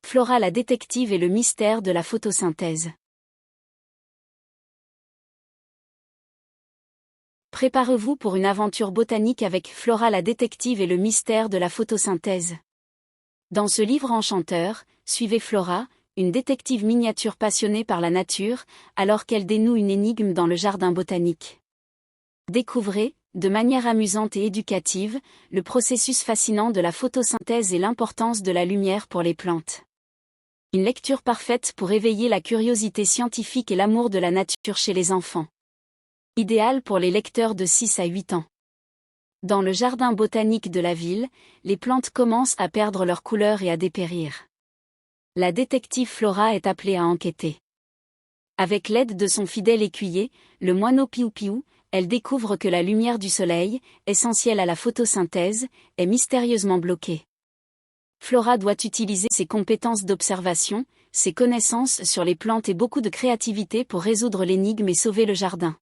Flora la détective et le mystère de la photosynthèse. Préparez-vous pour une aventure botanique avec Flora la détective et le mystère de la photosynthèse. Dans ce livre enchanteur, suivez Flora, une détective miniature passionnée par la nature, alors qu'elle dénoue une énigme dans le jardin botanique. Découvrez, de manière amusante et éducative, le processus fascinant de la photosynthèse et l'importance de la lumière pour les plantes. Une lecture parfaite pour éveiller la curiosité scientifique et l'amour de la nature chez les enfants. Idéal pour les lecteurs de 6 à 8 ans. Dans le jardin botanique de la ville, les plantes commencent à perdre leur couleur et à dépérir. La détective Flora est appelée à enquêter. Avec l'aide de son fidèle écuyer, le moineau Piou-Piou, elle découvre que la lumière du soleil, essentielle à la photosynthèse, est mystérieusement bloquée. Flora doit utiliser ses compétences d'observation, ses connaissances sur les plantes et beaucoup de créativité pour résoudre l'énigme et sauver le jardin.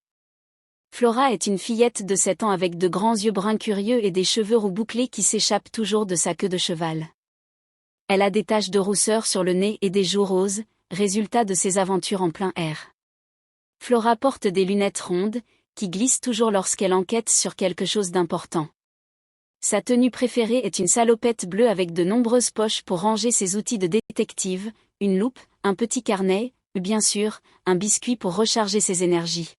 Flora est une fillette de 7 ans avec de grands yeux bruns curieux et des cheveux roux bouclés qui s'échappent toujours de sa queue de cheval. Elle a des taches de rousseur sur le nez et des joues roses, résultat de ses aventures en plein air. Flora porte des lunettes rondes, qui glissent toujours lorsqu'elle enquête sur quelque chose d'important. Sa tenue préférée est une salopette bleue avec de nombreuses poches pour ranger ses outils de détective, une loupe, un petit carnet, et bien sûr, un biscuit pour recharger ses énergies.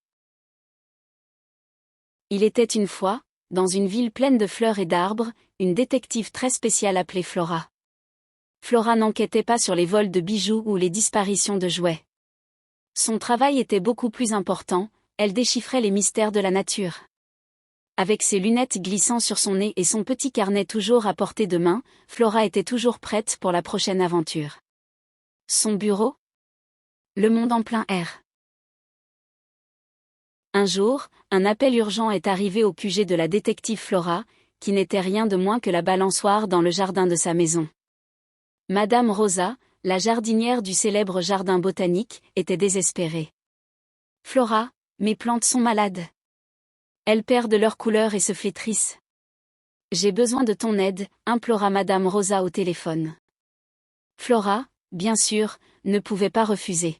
Il était une fois, dans une ville pleine de fleurs et d'arbres, une détective très spéciale appelée Flora. Flora n'enquêtait pas sur les vols de bijoux ou les disparitions de jouets. Son travail était beaucoup plus important, elle déchiffrait les mystères de la nature. Avec ses lunettes glissant sur son nez et son petit carnet toujours à portée de main, Flora était toujours prête pour la prochaine aventure. Son bureau ? Le monde en plein air. Un jour, un appel urgent est arrivé au QG de la détective Flora, qui n'était rien de moins que la balançoire dans le jardin de sa maison. Madame Rosa, la jardinière du célèbre jardin botanique, était désespérée. « Flora, mes plantes sont malades. Elles perdent leur couleur et se flétrissent. J'ai besoin de ton aide, implora Madame Rosa au téléphone. Flora, bien sûr, ne pouvait pas refuser.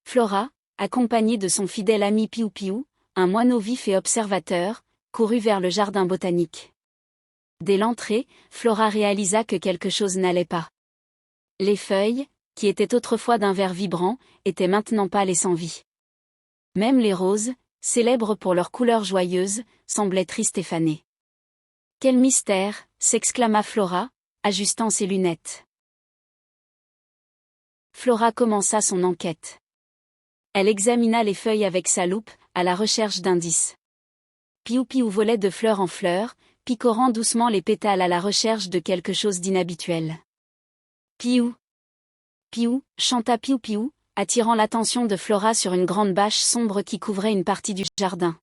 Flora, accompagnée de son fidèle ami Piou-Piou, un moineau vif et observateur, courut vers le jardin botanique. Dès l'entrée, Flora réalisa que quelque chose n'allait pas. Les feuilles, qui étaient autrefois d'un vert vibrant, étaient maintenant pâles et sans vie. Même les roses, célèbres pour leur couleur joyeuse, semblaient tristes et fanées. « Quel mystère !» s'exclama Flora, ajustant ses lunettes. Flora commença son enquête. Elle examina les feuilles avec sa loupe, à la recherche d'indices. Piou-Piou volait de fleur en fleur, picorant doucement les pétales à la recherche de quelque chose d'inhabituel. Piou! Piou! Chanta Piou-Piou, attirant l'attention de Flora sur une grande bâche sombre qui couvrait une partie du jardin.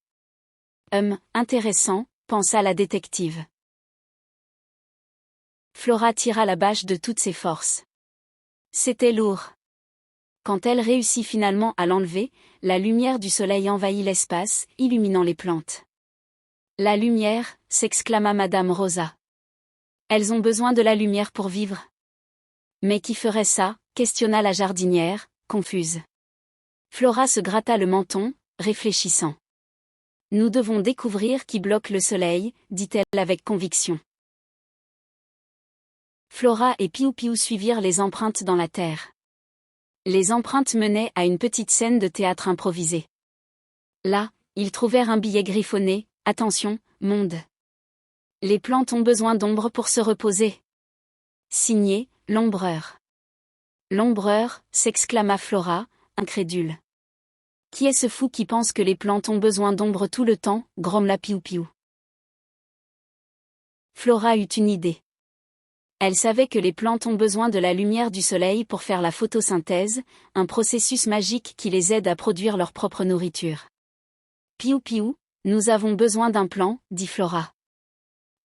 Intéressant, pensa la détective. Flora tira la bâche de toutes ses forces. C'était lourd. Quand elle réussit finalement à l'enlever, la lumière du soleil envahit l'espace, illuminant les plantes. La lumière, s'exclama Madame Rosa. Elles ont besoin de la lumière pour vivre. Mais qui ferait ça, questionna la jardinière, confuse. Flora se gratta le menton, réfléchissant. Nous devons découvrir qui bloque le soleil, dit-elle avec conviction. Flora et Piou-Piou suivirent les empreintes dans la terre. Les empreintes menaient à une petite scène de théâtre improvisée. Là, ils trouvèrent un billet griffonné, « Attention, monde. Les plantes ont besoin d'ombre pour se reposer. » Signé, L'Ombreur. L'Ombreur, s'exclama Flora, incrédule. Qui est ce fou qui pense que les plantes ont besoin d'ombre tout le temps, grommela Piou-Piou. Flora eut une idée. Elle savait que les plantes ont besoin de la lumière du soleil pour faire la photosynthèse, un processus magique qui les aide à produire leur propre nourriture. Piou-Piou, nous avons besoin d'un plan, dit Flora.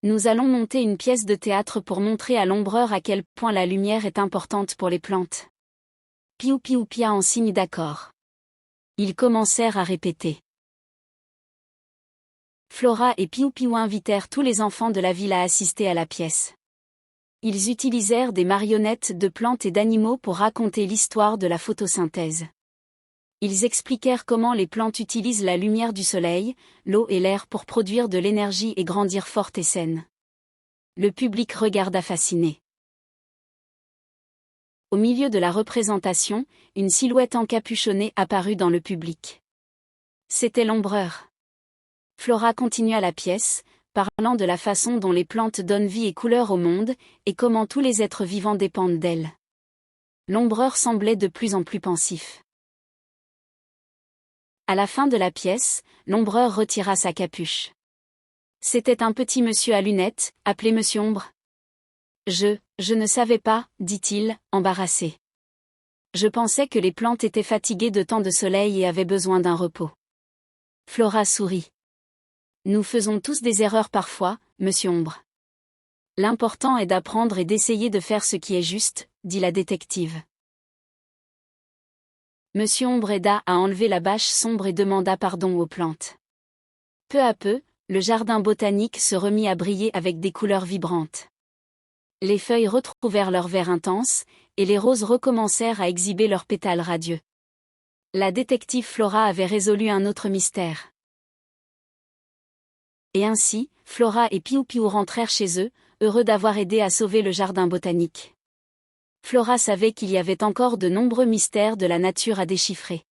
Nous allons monter une pièce de théâtre pour montrer à l'ombreur à quel point la lumière est importante pour les plantes. Piou-Piou pia en signe d'accord. Ils commencèrent à répéter. Flora et Piou-Piou invitèrent tous les enfants de la ville à assister à la pièce. ils utilisèrent des marionnettes de plantes et d'animaux pour raconter l'histoire de la photosynthèse. Ils expliquèrent comment les plantes utilisent la lumière du soleil, l'eau et l'air pour produire de l'énergie et grandir fortes et saines. Le public regarda fasciné. Au milieu de la représentation, une silhouette encapuchonnée apparut dans le public. C'était l'ombreur. Flora continua la pièce, parlant de la façon dont les plantes donnent vie et couleur au monde, et comment tous les êtres vivants dépendent d'elles. L'ombreur semblait de plus en plus pensif. À la fin de la pièce, l'ombreur retira sa capuche. C'était un petit monsieur à lunettes, appelé Monsieur Ombre. Je ne savais pas, dit-il, embarrassé. Je pensais que les plantes étaient fatiguées de tant de soleil et avaient besoin d'un repos. Flora sourit. Nous faisons tous des erreurs parfois, Monsieur Ombre. L'important est d'apprendre et d'essayer de faire ce qui est juste, dit la détective. Monsieur Ombre aida à enlever la bâche sombre et demanda pardon aux plantes. Peu à peu, le jardin botanique se remit à briller avec des couleurs vibrantes. Les feuilles retrouvèrent leur vert intense, et les roses recommencèrent à exhiber leurs pétales radieux. La détective Flora avait résolu un autre mystère. Et ainsi, Flora et Piou-Piou rentrèrent chez eux, heureux d'avoir aidé à sauver le jardin botanique. Flora savait qu'il y avait encore de nombreux mystères de la nature à déchiffrer.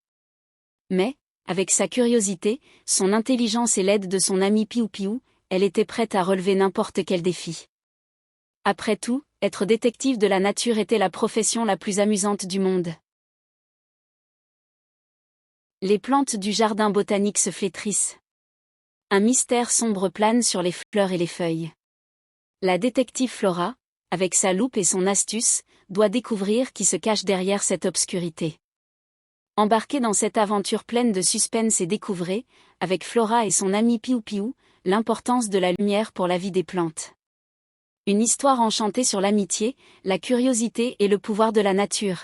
Mais, avec sa curiosité, son intelligence et l'aide de son ami Piou-Piou, elle était prête à relever n'importe quel défi. Après tout, être détective de la nature était la profession la plus amusante du monde. Les plantes du jardin botanique se flétrissent. Un mystère sombre plane sur les fleurs et les feuilles. La détective Flora, avec sa loupe et son astuce, doit découvrir qui se cache derrière cette obscurité. Embarquée dans cette aventure pleine de suspense et découvrez, avec Flora et son ami Piou-Piou, l'importance de la lumière pour la vie des plantes. Une histoire enchantée sur l'amitié, la curiosité et le pouvoir de la nature.